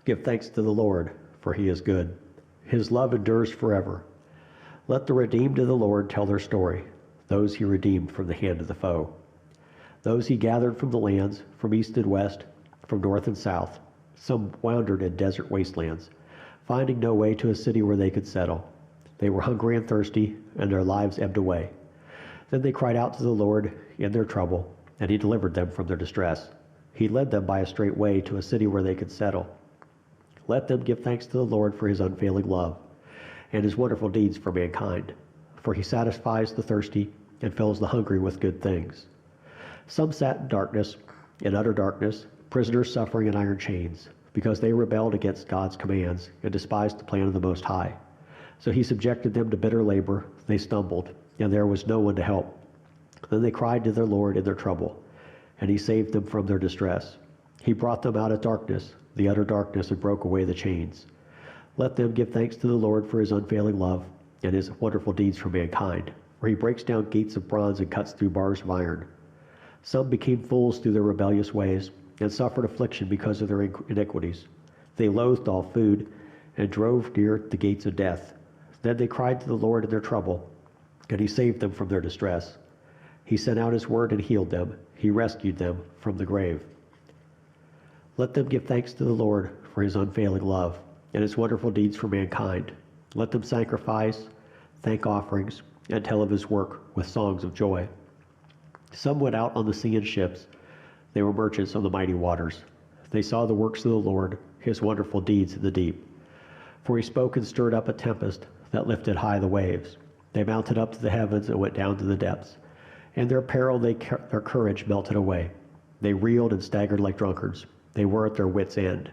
Give thanks to the Lord, for he is good. His love endures forever. Let the redeemed of the Lord tell their story, those he redeemed from the hand of the foe. Those he gathered from the lands, from east and west, from north and south. Some wandered in desert wastelands, finding no way to a city where they could settle. They were hungry and thirsty, and their lives ebbed away. Then they cried out to the Lord in their trouble, and he delivered them from their distress. He led them by a straight way to a city where they could settle. Let them give thanks to the Lord for his unfailing love, and his wonderful deeds for mankind. For he satisfies the thirsty and fills the hungry with good things. Some sat in darkness, in utter darkness, prisoners suffering in iron chains, because they rebelled against God's commands and despised the plan of the Most High. So he subjected them to bitter labor. They stumbled, and there was no one to help. Then they cried to their Lord in their trouble, and he saved them from their distress. He brought them out of darkness, the utter darkness, and broke away the chains. Let them give thanks to the Lord for his unfailing love and his wonderful deeds for mankind, for he breaks down gates of bronze and cuts through bars of iron. Some became fools through their rebellious ways and suffered affliction because of their iniquities. They loathed all food and drove near the gates of death. Then they cried to the Lord in their trouble, and he saved them from their distress. He sent out his word and healed them. He rescued them from the grave. Let them give thanks to the Lord for his unfailing love and his wonderful deeds for mankind. Let them sacrifice, thank offerings, and tell of his work with songs of joy. Some went out on the sea in ships. They were merchants on the mighty waters. They saw the works of the Lord, his wonderful deeds in the deep. For he spoke and stirred up a tempest that lifted high the waves. They mounted up to the heavens and went down to the depths. In their peril their courage melted away. They reeled and staggered like drunkards. They were at their wits' end.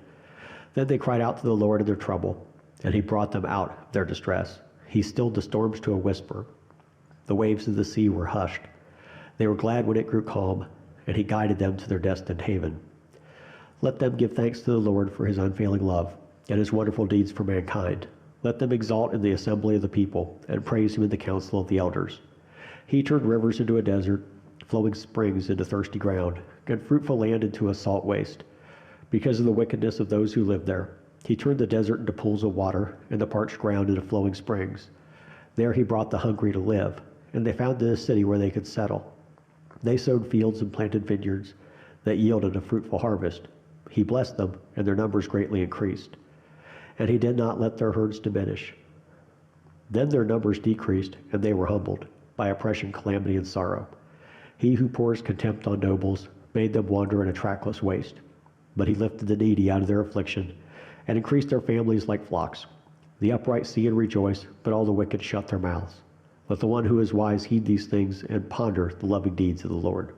Then they cried out to the Lord in their trouble, and he brought them out of their distress. He stilled the storms to a whisper. The waves of the sea were hushed. They were glad when it grew calm, and he guided them to their destined haven. Let them give thanks to the Lord for his unfailing love and his wonderful deeds for mankind. Let them exalt in the assembly of the people and praise him in the council of the elders. He turned rivers into a desert, flowing springs into thirsty ground, and fruitful land into a salt waste. Because of the wickedness of those who lived there, he turned the desert into pools of water and the parched ground into flowing springs. There he brought the hungry to live, and they founded a city where they could settle. They sowed fields and planted vineyards that yielded a fruitful harvest. He blessed them, and their numbers greatly increased. And he did not let their herds diminish. Then their numbers decreased, and they were humbled by oppression, calamity, and sorrow. He who pours contempt on nobles made them wander in a trackless waste. But he lifted the needy out of their affliction and increased their families like flocks. The upright see and rejoice, but all the wicked shut their mouths. Let the one who is wise heed these things and ponder the loving deeds of the Lord.